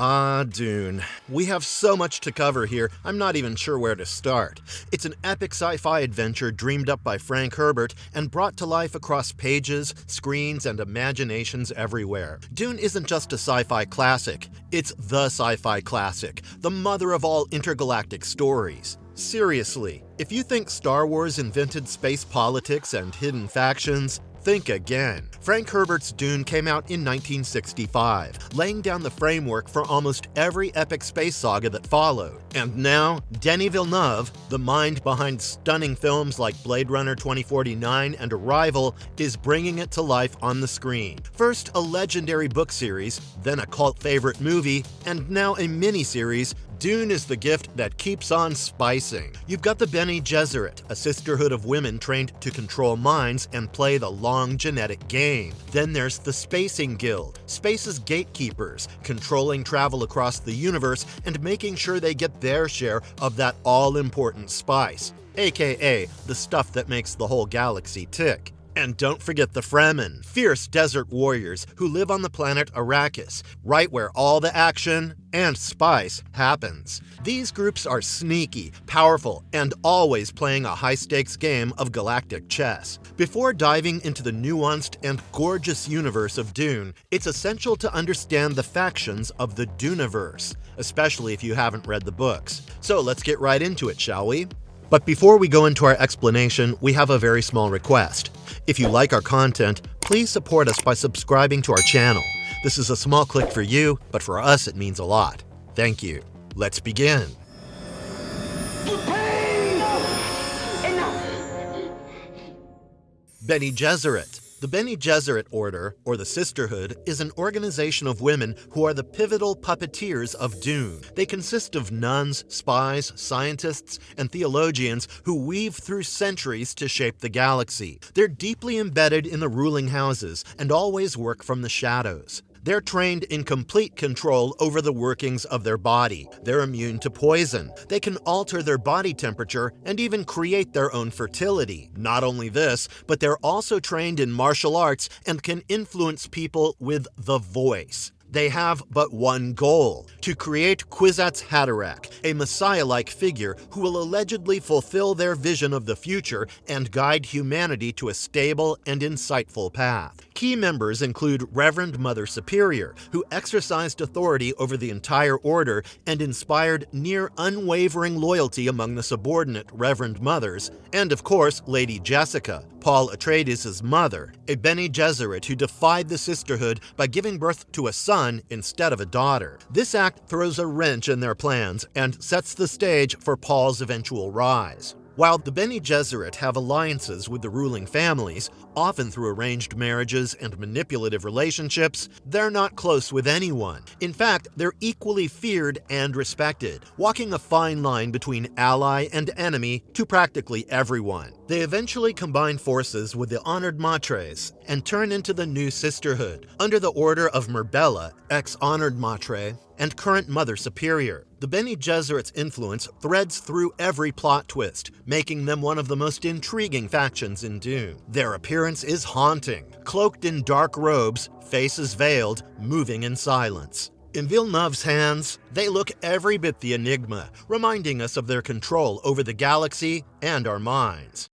Dune. We have so much to cover here, I'm not even sure where to start. It's an epic sci-fi adventure dreamed up by Frank Herbert and brought to life across pages, screens, and imaginations everywhere. Dune isn't just a sci-fi classic, it's the sci-fi classic, the mother of all intergalactic stories. Seriously, if you think Star Wars invented space politics and hidden factions, think again. Frank Herbert's Dune came out in 1965, laying down the framework for almost every epic space saga that followed. And now, Denis Villeneuve, the mind behind stunning films like Blade Runner 2049 and Arrival, is bringing it to life on the screen. First a legendary book series, then a cult favorite movie, and now a miniseries. Dune is the gift that keeps on spicing. You've got the Bene Gesserit, a sisterhood of women trained to control minds and play the long genetic game. Then there's the Spacing Guild, space's gatekeepers, controlling travel across the universe and making sure they get their share of that all-important spice, aka the stuff that makes the whole galaxy tick. And don't forget the Fman, fierce desert warriors who live on the planet Arrakis, right where all the action and spice happens. These groups are sneaky, powerful, and always playing a high-stakes game of galactic chess. Before diving into the nuanced and gorgeous universe of Dune, it's essential to understand the factions of the Duneverse, especially if you haven't read the books. So let's get right into it, shall we? But before we go into our explanation, we have a very small request. If you like our content, please support us by subscribing to our channel. This is a small click for you, but for us it means a lot. Thank you. Let's begin. Bene Gesserit. The Bene Gesserit Order, or the Sisterhood, is an organization of women who are the pivotal puppeteers of Dune. They consist of nuns, spies, scientists, and theologians who weave through centuries to shape the galaxy. They're deeply embedded in the ruling houses and always work from the shadows. They're trained in complete control over the workings of their body. They're immune to poison. They can alter their body temperature and even create their own fertility. Not only this, but they're also trained in martial arts and can influence people with the voice. They have but one goal: to create Kwisatz Haderach, a messiah-like figure who will allegedly fulfill their vision of the future and guide humanity to a stable and insightful path. Key members include Reverend Mother Superior, who exercised authority over the entire order and inspired near unwavering loyalty among the subordinate Reverend Mothers, and of course Lady Jessica, Paul Atreides' mother, a Bene Gesserit who defied the Sisterhood by giving birth to a son instead of a daughter. This act throws a wrench in their plans and sets the stage for Paul's eventual rise. While the Bene Gesserit have alliances with the ruling families, often through arranged marriages and manipulative relationships, they're not close with anyone. In fact, they're equally feared and respected, walking a fine line between ally and enemy to practically everyone. They eventually combine forces with the honored Matres and turn into the new Sisterhood, under the order of Merbella, ex-honored Matre, and current Mother Superior. The Bene Gesserit's influence threads through every plot twist, making them one of the most intriguing factions in Dune. Their appearance is haunting, cloaked in dark robes, faces veiled, moving in silence. In Villeneuve's hands, they look every bit the Enigma, reminding us of their control over the galaxy and our minds.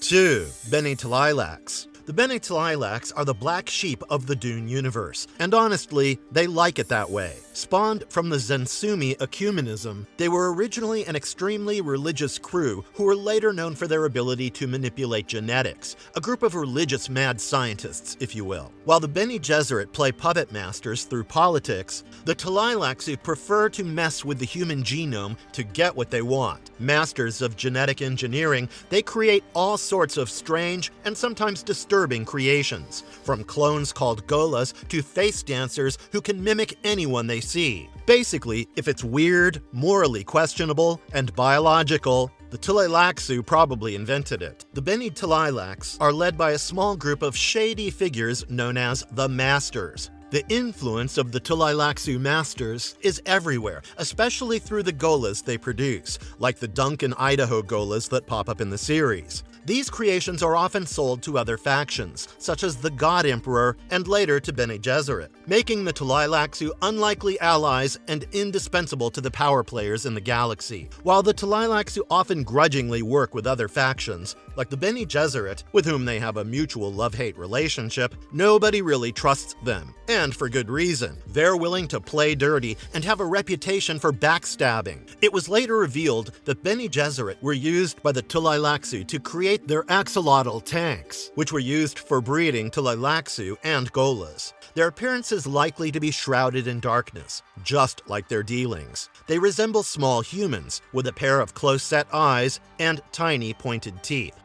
2. Bene Tleilax. The Bene Tleilax are the black sheep of the Dune universe, and honestly, they like it that way. Spawned from the Zensumi ecumenism, they were originally an extremely religious crew who were later known for their ability to manipulate genetics, a group of religious mad scientists, if you will. While the Bene Gesserit play puppet masters through politics, the Tleilaxu prefer to mess with the human genome to get what they want. Masters of genetic engineering, they create all sorts of strange and sometimes disturbing creations, from clones called Golas to face dancers who can mimic anyone they see. Basically, if it's weird, morally questionable, and biological, the Tleilaxu probably invented it. The Bene Tleilax are led by a small group of shady figures known as the Masters. The influence of the Tleilaxu Masters is everywhere, especially through the Golas they produce, like the Duncan, Idaho Golas that pop up in the series. These creations are often sold to other factions, such as the God Emperor and later to Bene Gesserit, making the Tleilaxu unlikely allies and indispensable to the power players in the galaxy. While the Tleilaxu often grudgingly work with other factions, like the Bene Gesserit, with whom they have a mutual love-hate relationship, nobody really trusts them, and for good reason. They're willing to play dirty and have a reputation for backstabbing. It was later revealed that Bene Gesserit were used by the Tleilaxu to create their axolotl tanks, which were used for breeding Tleilaxu and Golas. Their appearance is likely to be shrouded in darkness, just like their dealings. They resemble small humans, with a pair of close-set eyes and tiny pointed teeth.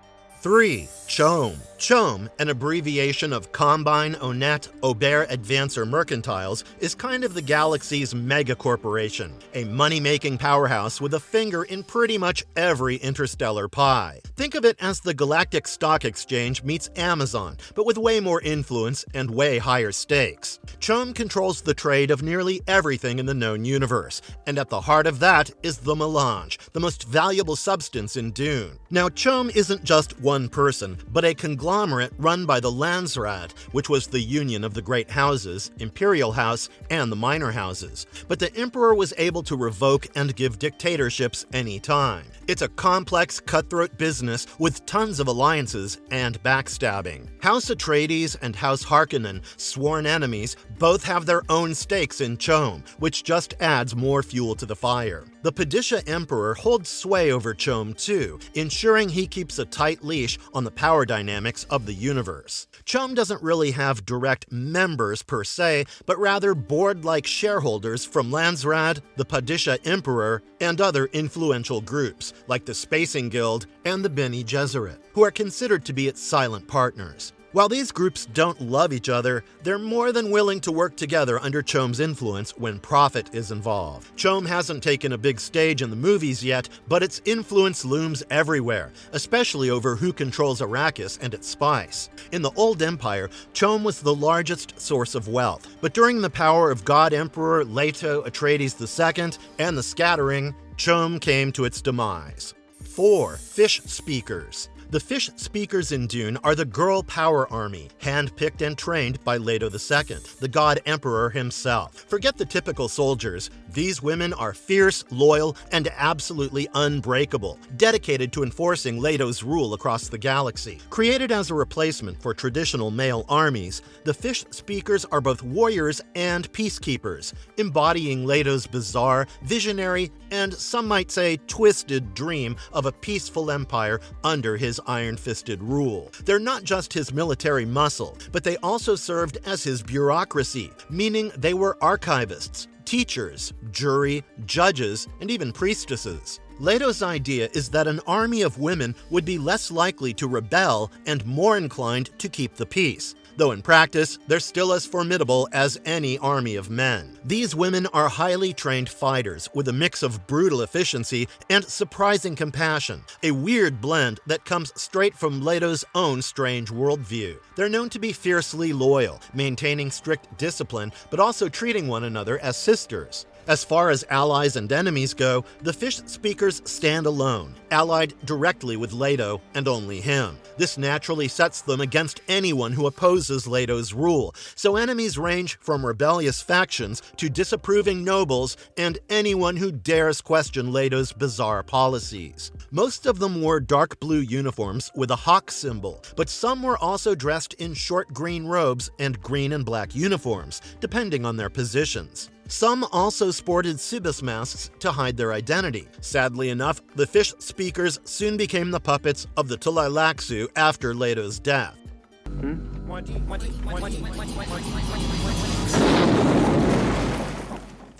3. Chom. Chom, an abbreviation of Combine, Onet, Aubert Advancer Mercantiles, is kind of the galaxy's megacorporation, a money-making powerhouse with a finger in pretty much every interstellar pie. Think of it as the Galactic Stock Exchange meets Amazon, but with way more influence and way higher stakes. Chom controls the trade of nearly everything in the known universe, and at the heart of that is the melange, the most valuable substance in Dune. Now, Chom isn't just one person, but a conglomerate run by the Lrad, which was the union of the Great Houses, Imperial House, and the Minor Houses. But the Emperor was able to revoke and give dictatorships anytime. It's a complex, cutthroat business with tons of alliances and backstabbing. House Atreides and House Harkonnen, sworn enemies, both have their own stakes in Chom, which just adds more fuel to the fire. The Pacha Emperor holds sway over Chom too, ensuring he keeps a tight leash on the power dynamics of the universe. Chom doesn't really have direct members per se, but rather board-like shareholders from Lrad, the Pacha Emperor, and other influential groups, like the Spacing Guild and the Bene Gesserit, who are considered to be its silent partners. While these groups don't love each other, they're more than willing to work together under Chom's influence when profit is involved. Chom hasn't taken a big stage in the movies yet, but its influence looms everywhere, especially over who controls Arrakis and its spice. In the Old Empire, Chom was the largest source of wealth, but during the power of God Emperor Leto Atreides II and the Scattering, Chom came to its demise. 4. Fish Speakers. The Fish Speakers in Dune are the girl power army, hand-picked and trained by Leto II, the God Emperor himself. Forget the typical soldiers. These women are fierce, loyal, and absolutely unbreakable, dedicated to enforcing Leto's rule across the galaxy. Created as a replacement for traditional male armies, the Fish Speakers are both warriors and peacekeepers, embodying Leto's bizarre, visionary, and some might say twisted dream of a peaceful empire under his iron-fisted rule. They're not just his military muscle, but they also served as his bureaucracy, meaning they were archivists, teachers, jury, judges, and even priestesses. Leto's idea is that an army of women would be less likely to rebel and more inclined to keep the peace, though in practice, they're still as formidable as any army of men. These women are highly trained fighters with a mix of brutal efficiency and surprising compassion, a weird blend that comes straight from Leto's own strange worldview. They're known to be fiercely loyal, maintaining strict discipline, but also treating one another as sisters. As far as allies and enemies go, the Fish Speakers stand alone, allied directly with Leto and only him. This naturally sets them against anyone who opposes Leto's rule, so enemies range from rebellious factions to disapproving nobles and anyone who dares question Leto's bizarre policies. Most of them wore dark blue uniforms with a hawk symbol, but some were also dressed in short green robes and green and black uniforms, depending on their positions. Some also sported Sibis masks to hide their identity. Sadly enough, the Fish Speakers soon became the puppets of the Tleilaxu after Leto's death.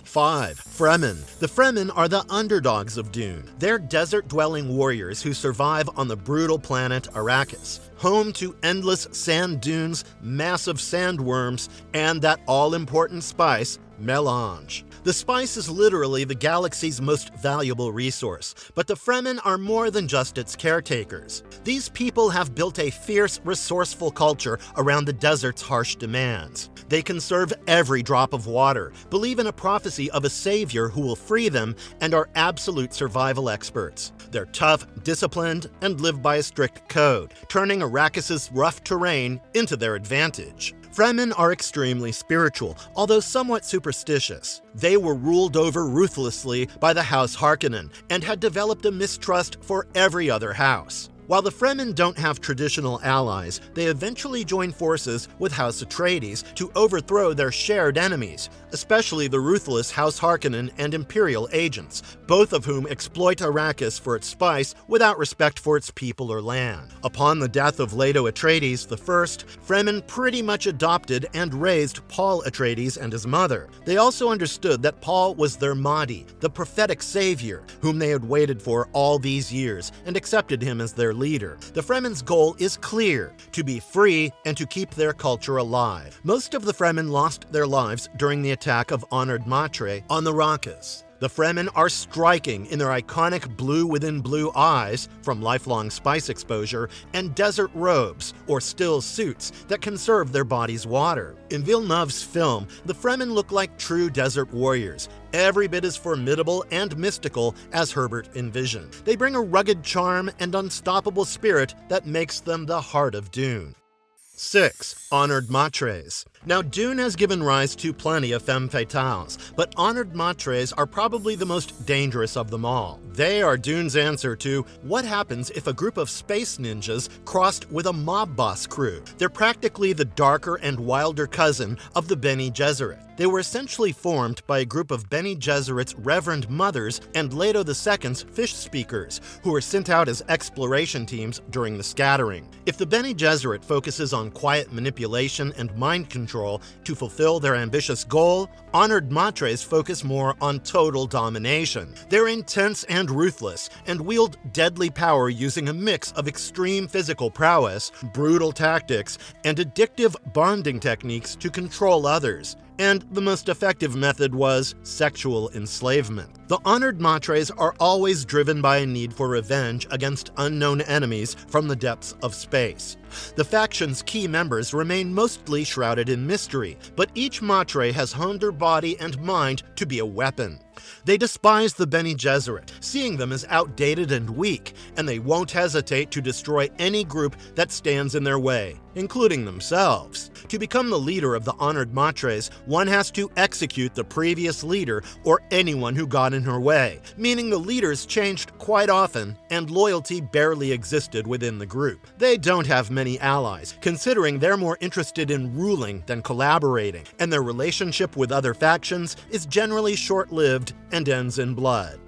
5. Fremen. The Fremen are the underdogs of Dune. They're desert-dwelling warriors who survive on the brutal planet Arrakis, home to endless sand dunes, massive sandworms, and that all-important spice, melange. The spice is literally the galaxy's most valuable resource, but the Fremen are more than just its caretakers. These people have built a fierce, resourceful culture around the desert's harsh demands. They conserve every drop of water, believe in a prophecy of a savior who will free them, and are absolute survival experts. They're tough, disciplined, and live by a strict code, turning Arrakis' rough terrain into their advantage. Fremen are extremely spiritual, although somewhat superstitious. They were ruled over ruthlessly by the House Harkonnen and had developed a mistrust for every other house. While the Fremen don't have traditional allies, they eventually join forces with House Atreides to overthrow their shared enemies, especially the ruthless House Harkonnen and Imperial agents, both of whom exploit Arrakis for its spice without respect for its people or land. Upon the death of Leto Atreides I, Fremen pretty much adopted and raised Paul Atreides and his mother. They also understood that Paul was their Mahdi, the prophetic savior, whom they had waited for all these years, and accepted him as their leader. The Fremen's goal is clear: to be free and to keep their culture alive. Most of the Fremen lost their lives during the attack of honored Matre on the Arrakis. The Fremen are striking in their iconic blue within blue eyes from lifelong spice exposure and desert robes, or still suits, that conserve their body's water. In Villeneuve's film, the Fremen look like true desert warriors, every bit as formidable and mystical as Herbert envisioned. They bring a rugged charm and unstoppable spirit that makes them the heart of Dune. 6. Honored Matres. Now, Dune has given rise to plenty of femme fatales, but honored Matres are probably the most dangerous of them all. They are Dune's answer to what happens if a group of space ninjas crossed with a mob boss crew. They're practically the darker and wilder cousin of the Bene Gesserit. They were essentially formed by a group of Bene Gesserit's Reverend Mothers and Leto II's Fish Speakers, who were sent out as exploration teams during the scattering. If the Bene Gesserit focuses on quiet manipulation and mind control to fulfill their ambitious goal, honored Matres focus more on total domination. They're intense and ruthless, and wield deadly power using a mix of extreme physical prowess, brutal tactics, and addictive bonding techniques to control others. And the most effective method was sexual enslavement. The honored Matres are always driven by a need for revenge against unknown enemies from the depths of space. The faction's key members remain mostly shrouded in mystery, but each Matre has honed their body and mind to be a weapon. They despise the Bene Gesserit, seeing them as outdated and weak, and they won't hesitate to destroy any group that stands in their way, including themselves. To become the leader of the honored Matres, one has to execute the previous leader or anyone who got in her way, meaning the leaders changed quite often and loyalty barely existed within the group. They don't have many allies, considering they're more interested in ruling than collaborating, and their relationship with other factions is generally short-lived and ends in blood.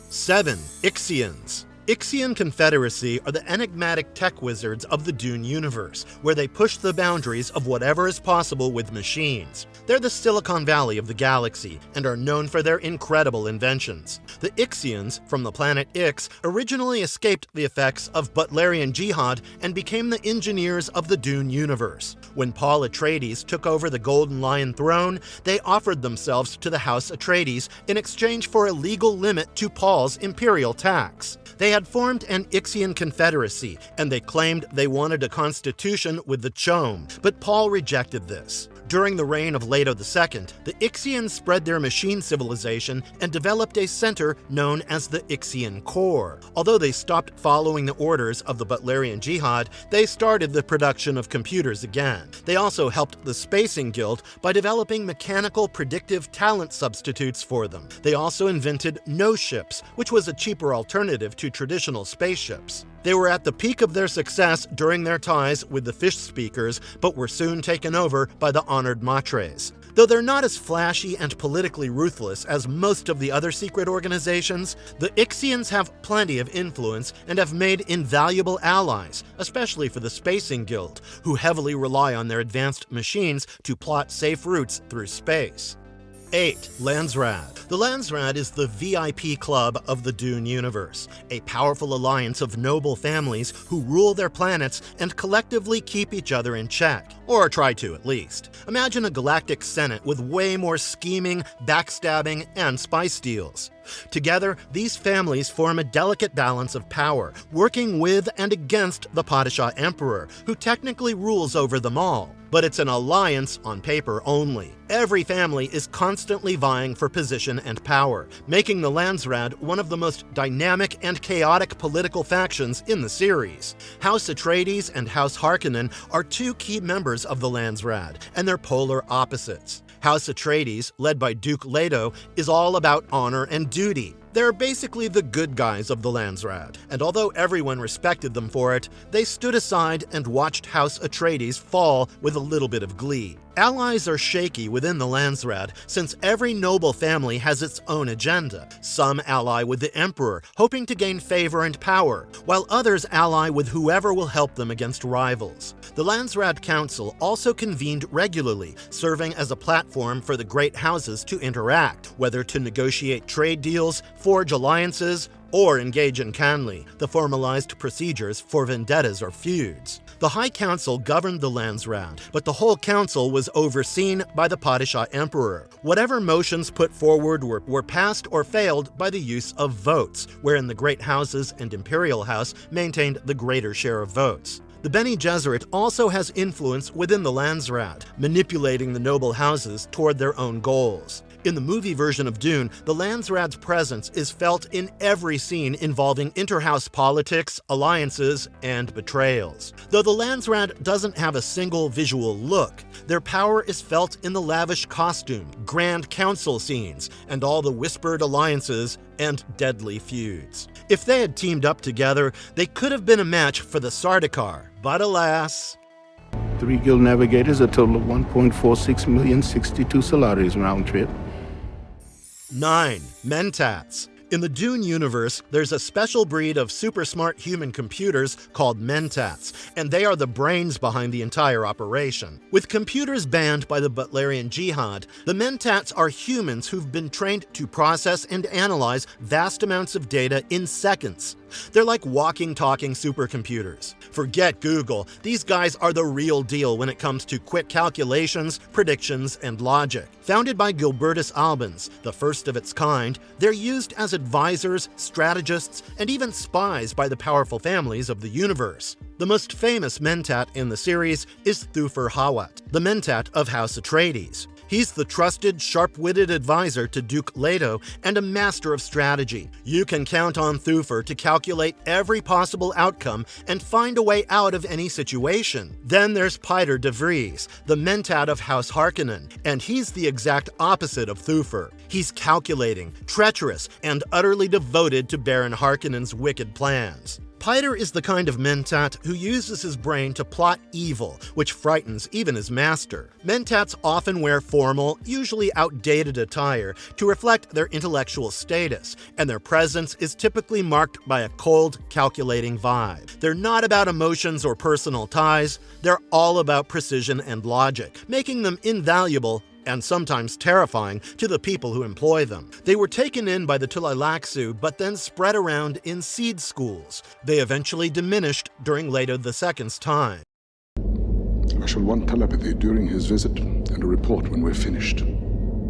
7. Ixians. Ixian Confederacy are the enigmatic tech wizards of the Dune universe, where they push the boundaries of whatever is possible with machines. They're the Silicon Valley of the galaxy, and are known for their incredible inventions. The Ixians, from the planet Ix, originally escaped the effects of Butlerian Jihad and became the engineers of the Dune universe. When Paul Atreides took over the Golden Lion throne, they offered themselves to the House Atreides in exchange for a legal limit to Paul's imperial tax. They had formed an Ixian confederacy, and they claimed they wanted a constitution with the Chom, but Paul rejected this. During the reign of Leto II, the Ixians spread their machine civilization and developed a center known as the Ixian Core. Although they stopped following the orders of the Butlerian Jihad, they started the production of computers again. They also helped the Spacing Guild by developing mechanical predictive talent substitutes for them. They also invented no-ships, which was a cheaper alternative to traditional spaceships. They were at the peak of their success during their ties with the Fish Speakers, but were soon taken over by the honored Matres. Though they're not as flashy and politically ruthless as most of the other secret organizations, the Ixians have plenty of influence and have made invaluable allies, especially for the Spacing Guild, who heavily rely on their advanced machines to plot safe routes through space. 8. Lrad. The Lrad is the VIP club of the Dune universe, a powerful alliance of noble families who rule their planets and collectively keep each other in check. Or try to, at least. Imagine a galactic senate with way more scheming, backstabbing, and spice deals. Together, these families form a delicate balance of power, working with and against the Pacha Emperor, who technically rules over them all. But it's an alliance on paper only. Every family is constantly vying for position and power, making the Lrad one of the most dynamic and chaotic political factions in the series. House Atreides and House Harkonnen are two key members of the Lrad, and they're polar opposites. House Atreides, led by Duke Leto, is all about honor and duty. They're basically the good guys of the Lrad, and although everyone respected them for it, they stood aside and watched House Atreides fall with a little bit of glee. Allies are shaky within the Lrad, since every noble family has its own agenda. Some ally with the Emperor, hoping to gain favor and power, while others ally with whoever will help them against rivals. The Lrad Council also convened regularly, serving as a platform for the great houses to interact, whether to negotiate trade deals, forge alliances, or engage in Canly, the formalized procedures for vendettas or feuds. The High Council governed the Lrad, but the whole council was overseen by the Pacha Emperor. Whatever motions put forward were passed or failed by the use of votes, wherein the great houses and Imperial House maintained the greater share of votes. The Bene Gesserit also has influence within the Lrad, manipulating the noble houses toward their own goals. In the movie version of Dune, the Lrad's presence is felt in every scene involving interhouse politics, alliances, and betrayals. Though the Lrad doesn't have a single visual look, their power is felt in the lavish costume, grand council scenes, and all the whispered alliances and deadly feuds. If they had teamed up together, they could have been a match for the Sardar, but alas. 3 guild navigators, a total of 1.46 million, 62 salaries round trip. 9. Mentats. In the Dune universe, there's a special breed of super smart human computers called Mentats, and they are the brains behind the entire operation. With computers banned by the Butlerian Jihad, the Mentats are humans who've been trained to process and analyze vast amounts of data in seconds. They're like walking, talking supercomputers. Forget Google, these guys are the real deal when it comes to quick calculations, predictions, and logic. Founded by Gilbertus Albans, the first of its kind, they're used as advisors, strategists, and even spies by the powerful families of the universe. The most famous Mentat in the series is Thufir Hawat, the Mentat of House Atreides. He's the trusted, sharp-witted advisor to Duke Leto and a master of strategy. You can count on Thufir to calculate every possible outcome and find a way out of any situation. Then there's Piter de Vries, the Mentat of House Harkonnen, and he's the exact opposite of Thufir. He's calculating, treacherous, and utterly devoted to Baron Harkonnen's wicked plans. Piter is the kind of Mentat who uses his brain to plot evil, which frightens even his master. Mentats often wear formal, usually outdated attire to reflect their intellectual status, and their presence is typically marked by a cold, calculating vibe. They're not about emotions or personal ties, they're all about precision and logic, making them invaluable and sometimes terrifying to the people who employ them. They were taken in by the Tulailaksu, but then spread around in seed schools. They eventually diminished during Leto II's time. I shall want telepathy during his visit, and a report when we're finished.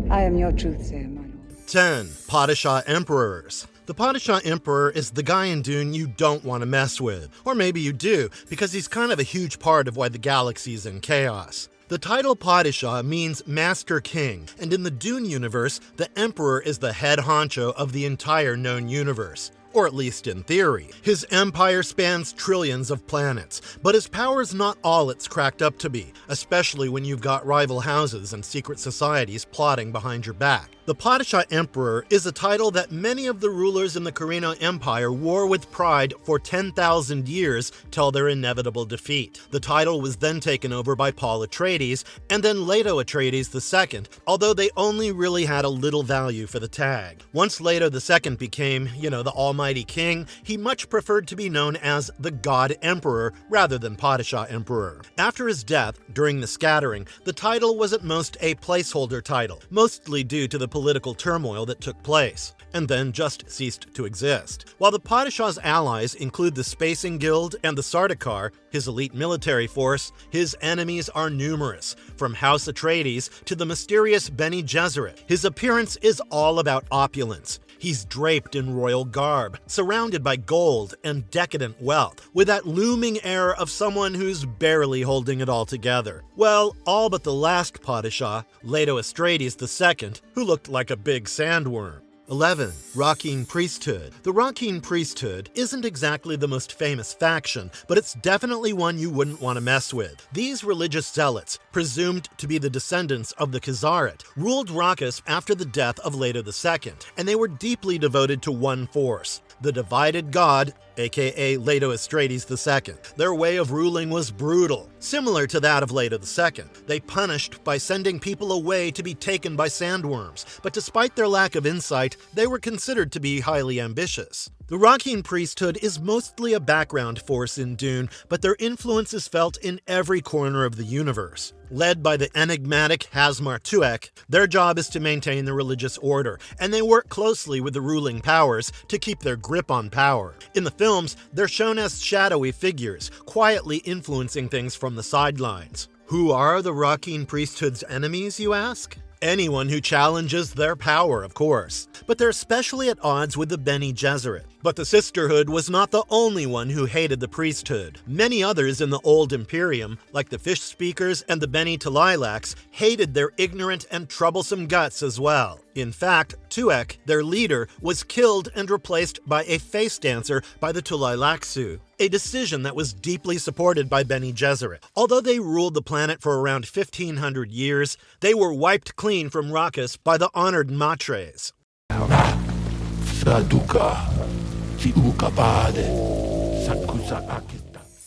I am your truthsayer, my lord. 10. Pacha Emperors. The Pacha Emperor is the guy in Dune you don't want to mess with. Or maybe you do, because he's kind of a huge part of why the galaxy's in chaos. The title Pacha means Master King, and in the Dune universe, the Emperor is the head honcho of the entire known universe. Or at least in theory. His empire spans trillions of planets, but his power's not all it's cracked up to be, especially when you've got rival houses and secret societies plotting behind your back. The Pacha Emperor is a title that many of the rulers in the Carino Empire wore with pride for 10,000 years till their inevitable defeat. The title was then taken over by Paul Atreides, and then Leto Atreides II, although they only really had a little value for the tag. Once Leto II became, the Almighty King, he much preferred to be known as the God Emperor rather than Pacha Emperor. After his death, during the scattering, the title was at most a placeholder title, mostly due to the political turmoil that took place, and then just ceased to exist. While the Pacha's allies include the Spacing Guild and the Sardar, his elite military force, his enemies are numerous, from House Atreides to the mysterious Bene Gesserit. His appearance is all about opulence. He's draped in royal garb, surrounded by gold and decadent wealth, with that looming air of someone who's barely holding it all together. Well, all but the last Padishah, Leto Atreides II, who looked like a big sandworm. 11. Rakeen Priesthood. The Rakeen Priesthood isn't exactly the most famous faction, but it's definitely one you wouldn't want to mess with. These religious zealots, presumed to be the descendants of the Khazaret, ruled Rakkus after the death of Leto II, and they were deeply devoted to one force, the divided god, aka Leto Atreides II. Their way of ruling was brutal, similar to that of Leto II. They punished by sending people away to be taken by sandworms, but despite their lack of insight, they were considered to be highly ambitious. The Rakeen Priesthood is mostly a background force in Dune, but their influence is felt in every corner of the universe. Led by the enigmatic Hazmar Tuek, their job is to maintain the religious order, and they work closely with the ruling powers to keep their grip on power. In the films, they're shown as shadowy figures, quietly influencing things from the sidelines. Who are the Rakeen Priesthood's enemies, you ask? Anyone who challenges their power, of course. But they're especially at odds with the Bene Gesserit. But the Sisterhood was not the only one who hated the priesthood. Many others in the Old Imperium, like the Fish Speakers and the Bene Tleilax, hated their ignorant and troublesome guts as well. In fact, Tuek, their leader, was killed and replaced by a face dancer by the Tleilaxu, a decision that was deeply supported by Bene Gesserit. Although they ruled the planet for around 1,500 years, they were wiped clean from Rakkus by the honored Matres.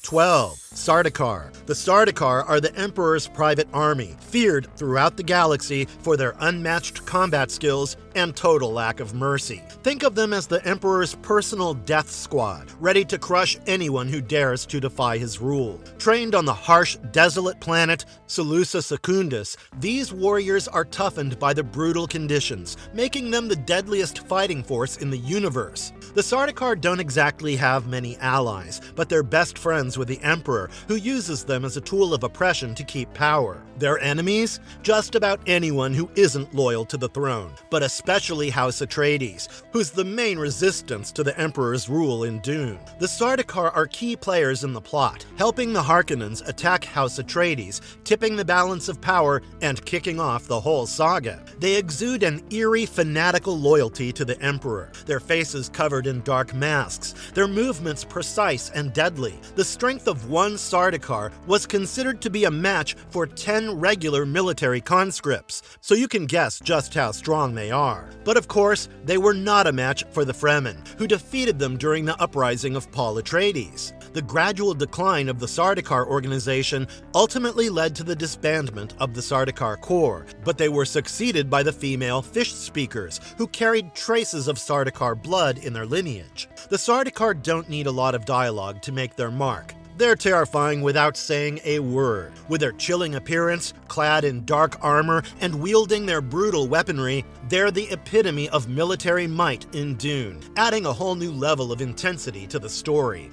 12. Sardar. The Sardar are the Emperor's private army, feared throughout the galaxy for their unmatched combat skills and total lack of mercy. Think of them as the Emperor's personal death squad, ready to crush anyone who dares to defy his rule. Trained on the harsh, desolate planet Sulusa Secundus, these warriors are toughened by the brutal conditions, making them the deadliest fighting force in the universe. The Sardar don't exactly have many allies, but they're best friends with the Emperor, who uses them as a tool of oppression to keep power. Their enemies? Just about anyone who isn't loyal to the throne, but especially House Atreides, who's the main resistance to the Emperor's rule in Dune. The Sardar are key players in the plot, helping the Harkonnens attack House Atreides, tipping the balance of power and kicking off the whole saga. They exude an eerie, fanatical loyalty to the Emperor, their faces covered in dark masks, their movements precise and deadly. The strength of one Sardar was considered to be a match for 10 regular military conscripts, so you can guess just how strong they are. But of course, they were not a match for the Fremen, who defeated them during the uprising of Paul Atreides. The gradual decline of the Sardar organization ultimately led to the disbandment of the Sardar Corps, but they were succeeded by the female Fish Speakers, who carried traces of Sardar blood in their lineage. The Sardar don't need a lot of dialogue to make their mark. They're terrifying without saying a word. With their chilling appearance, clad in dark armor, and wielding their brutal weaponry, they're the epitome of military might in Dune, adding a whole new level of intensity to the story.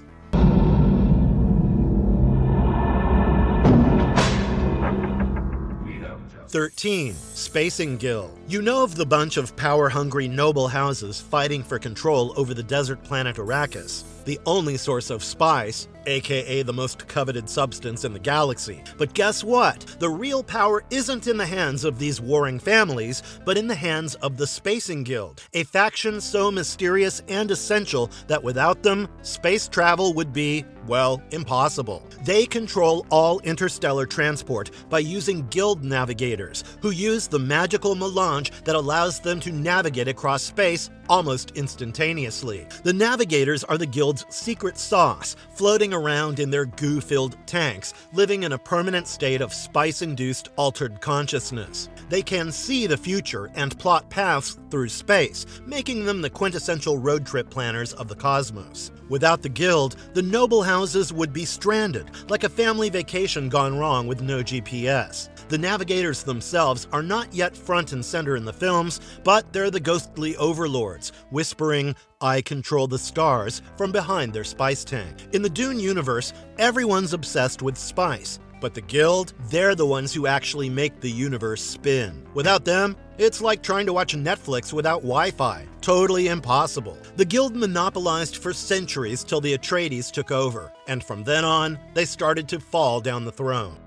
13. Spacing Guild. You know of the bunch of power-hungry noble houses fighting for control over the desert planet Arrakis, the only source of spice, aka the most coveted substance in the galaxy. But guess what? The real power isn't in the hands of these warring families, but in the hands of the Spacing Guild, a faction so mysterious and essential that without them, space travel would be, well, impossible. They control all interstellar transport by using guild navigators, who use the magical melange that allows them to navigate across space almost instantaneously. The navigators are the guild's secret sauce, floating around in their goo-filled tanks, living in a permanent state of spice-induced altered consciousness. They can see the future and plot paths through space, making them the quintessential road trip planners of the cosmos. Without the guild, the noble houses would be stranded, like a family vacation gone wrong with no GPS. The navigators themselves are not yet front and center in the films, but they're the ghostly overlords, whispering, "I control the stars," from behind their spice tank. In the Dune universe, everyone's obsessed with spice, but the guild, they're the ones who actually make the universe spin. Without them, It's like trying to watch Netflix without Wi-Fi. Totally impossible. The guild monopolized for centuries till the Atreides took over, and from then on, they started to fall down the throne.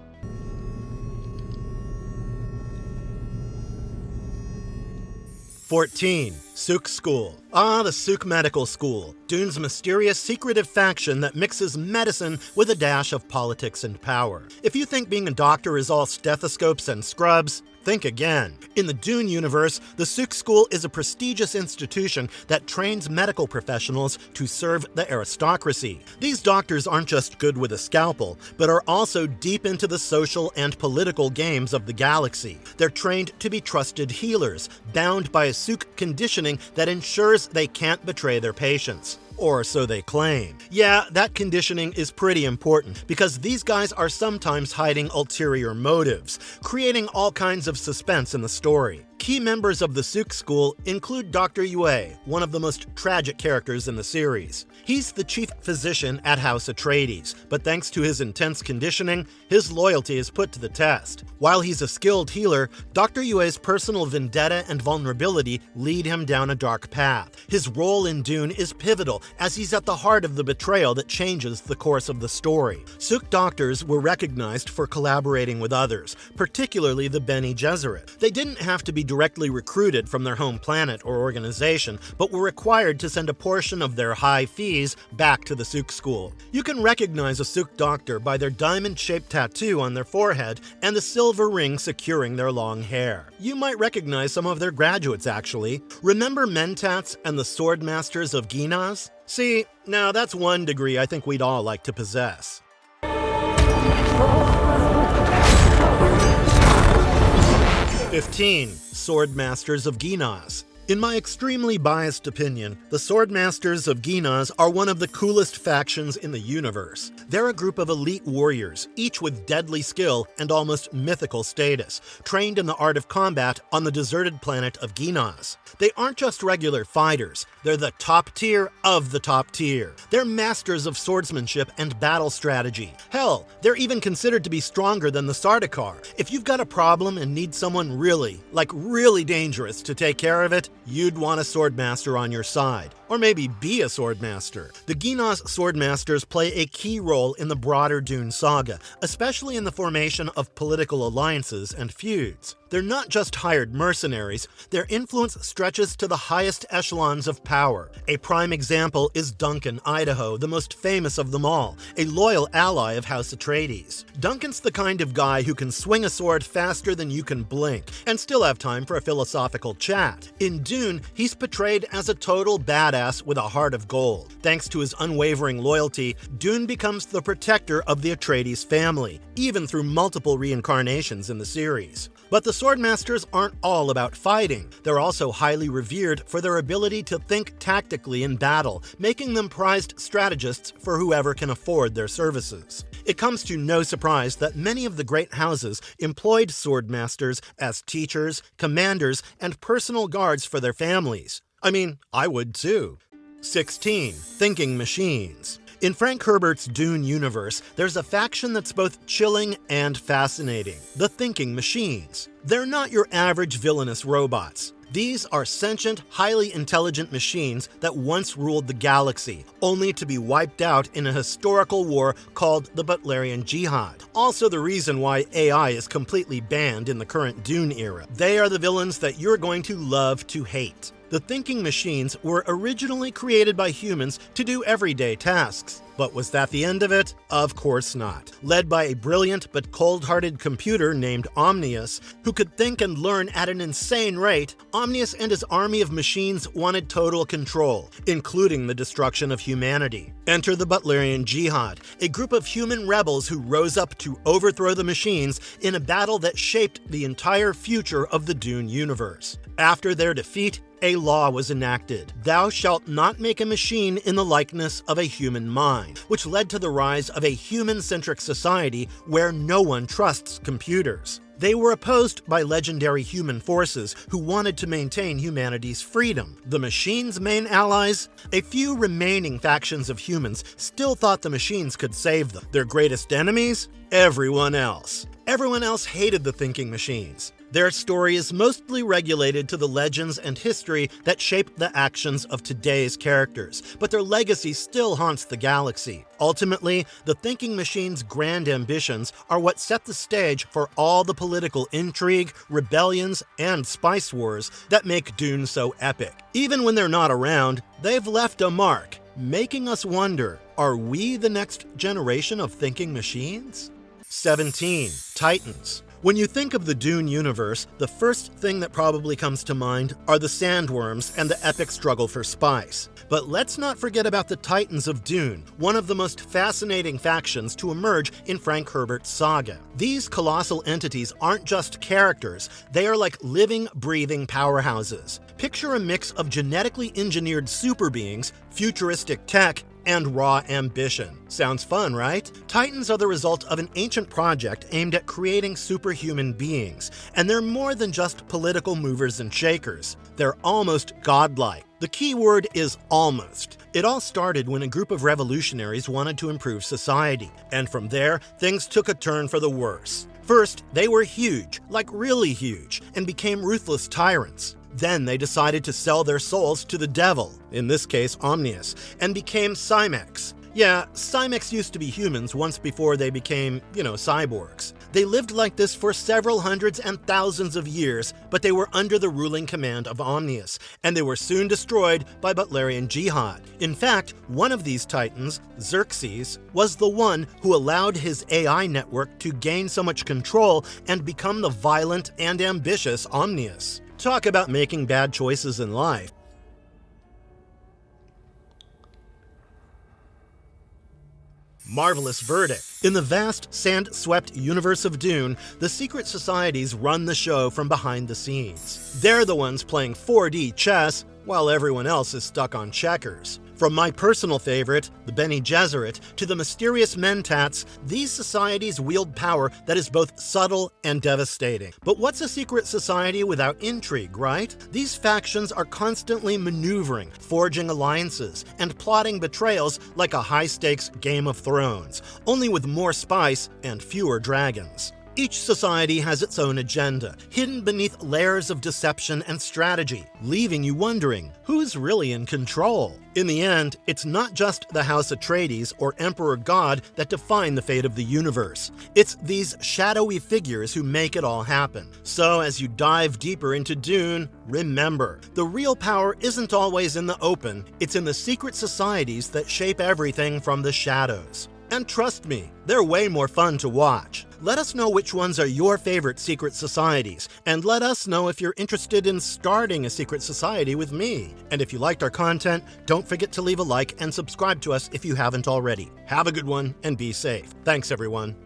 14. Suk School. The Suk Medical School, Dune's mysterious, secretive faction that mixes medicine with a dash of politics and power. If you think being a doctor is all stethoscopes and scrubs, think again. In the Dune universe, the Suk School is a prestigious institution that trains medical professionals to serve the aristocracy. These doctors aren't just good with a scalpel, but are also deep into the social and political games of the galaxy. They're trained to be trusted healers, bound by a Suk conditioning that ensures they can't betray their patients. Or so they claim. Yeah, that conditioning is pretty important because these guys are sometimes hiding ulterior motives, creating all kinds of suspense in the story. Key members of the Suk School include Dr. Yue, one of the most tragic characters in the series. He's the chief physician at House Atreides, but thanks to his intense conditioning, his loyalty is put to the test. While he's a skilled healer, Dr. Yue's personal vendetta and vulnerability lead him down a dark path. His role in Dune is pivotal, as he's at the heart of the betrayal that changes the course of the story. Suk doctors were recognized for collaborating with others, particularly the Bene Gesserit. They didn't have to be directly recruited from their home planet or organization, but were required to send a portion of their high fees back to the Suk School. You can recognize a Suk doctor by their diamond-shaped tattoo on their forehead and the silver ring securing their long hair. You might recognize some of their graduates, actually. Remember Mentats and the Sword Masters of Ginos? See, now that's one degree I think we'd all like to possess. 15. Sword Masters of Ginos. In my extremely biased opinion, the Sword Masters of Ginos are one of the coolest factions in the universe. They're a group of elite warriors, each with deadly skill and almost mythical status, trained in the art of combat on the deserted planet of Ginos. They aren't just regular fighters, they're the top tier of the top tier. They're masters of swordsmanship and battle strategy. Hell, they're even considered to be stronger than the Sardar. If you've got a problem and need someone really dangerous to take care of it, you'd want a swordmaster on your side. Or maybe be a swordmaster. The Ginos swordmasters play a key role in the broader Dune saga, especially in the formation of political alliances and feuds. They're not just hired mercenaries, their influence stretches to the highest echelons of power. A prime example is Duncan Idaho, the most famous of them all, a loyal ally of House Atreides. Duncan's the kind of guy who can swing a sword faster than you can blink, and still have time for a philosophical chat. In Dune, he's portrayed as a total badass with a heart of gold. Thanks to his unwavering loyalty, Dune becomes the protector of the Atreides family, even through multiple reincarnations in the series. But the Swordmasters aren't all about fighting. They're also highly revered for their ability to think tactically in battle, making them prized strategists for whoever can afford their services. It comes to no surprise that many of the great houses employed Swordmasters as teachers, commanders, and personal guards for their families. I mean, I would too. 16. Thinking Machines. In Frank Herbert's Dune universe, there's a faction that's both chilling and fascinating: the Thinking Machines. They're not your average villainous robots. These are sentient, highly intelligent machines that once ruled the galaxy, only to be wiped out in a historical war called the Butlerian Jihad. Also the reason why AI is completely banned in the current Dune era. They are the villains that you're going to love to hate. The Thinking Machines were originally created by humans to do everyday tasks. But was that the end of it? Of course not. Led by a brilliant but cold-hearted computer named Omnius, who could think and learn at an insane rate, Omnius and his army of machines wanted total control, including the destruction of humanity. Enter the Butlerian Jihad, a group of human rebels who rose up to overthrow the machines in a battle that shaped the entire future of the Dune universe. After their defeat, a law was enacted: "Thou shalt not make a machine in the likeness of a human mind," which led to the rise of a human-centric society where no one trusts computers. They were opposed by legendary human forces who wanted to maintain humanity's freedom. The machines' main allies? A few remaining factions of humans still thought the machines could save them. Their greatest enemies? Everyone else. Everyone else hated the thinking machines. Their story is mostly regulated to the legends and history that shape the actions of today's characters, but their legacy still haunts the galaxy. Ultimately, the thinking machines' grand ambitions are what set the stage for all the political intrigue, rebellions, and spice wars that make Dune so epic. Even when they're not around, they've left a mark, making us wonder, are we the next generation of thinking machines? 17. Titans. When you think of the Dune universe, the first thing that probably comes to mind are the sandworms and the epic struggle for spice. But let's not forget about the Titans of Dune, one of the most fascinating factions to emerge in Frank Herbert's saga. These colossal entities aren't just characters, they are like living, breathing powerhouses. Picture a mix of genetically engineered super beings, futuristic tech, and raw ambition. Sounds fun, right? Titans are the result of an ancient project aimed at creating superhuman beings, and they're more than just political movers and shakers. They're almost godlike. The key word is almost. It all started when a group of revolutionaries wanted to improve society, and from there, things took a turn for the worse. First, they were huge, like really huge, and became ruthless tyrants. Then they decided to sell their souls to the devil, in this case Omnius, and became Cymex. Yeah, Cymex used to be humans once before they became, cyborgs. They lived like this for several hundreds and thousands of years, but they were under the ruling command of Omnius, and they were soon destroyed by Butlerian Jihad. In fact, one of these titans, Xerxes, was the one who allowed his AI network to gain so much control and become the violent and ambitious Omnius. Talk about making bad choices in life. Marvelous verdict. In the vast, sand-swept universe of Dune, the secret societies run the show from behind the scenes. They're the ones playing 4D chess, while everyone else is stuck on checkers. From my personal favorite, the Bene Gesserit, to the mysterious Mentats, these societies wield power that is both subtle and devastating. But what's a secret society without intrigue, right? These factions are constantly maneuvering, forging alliances, and plotting betrayals like a high-stakes Game of Thrones, only with more spice and fewer dragons. Each society has its own agenda, hidden beneath layers of deception and strategy, leaving you wondering, who's really in control? In the end, it's not just the House Atreides or Emperor God that define the fate of the universe. It's these shadowy figures who make it all happen. So as you dive deeper into Dune, remember, the real power isn't always in the open, it's in the secret societies that shape everything from the shadows. And trust me, they're way more fun to watch. Let us know which ones are your favorite secret societies, and let us know if you're interested in starting a secret society with me. And if you liked our content, don't forget to leave a like and subscribe to us if you haven't already. Have a good one and be safe. Thanks, everyone.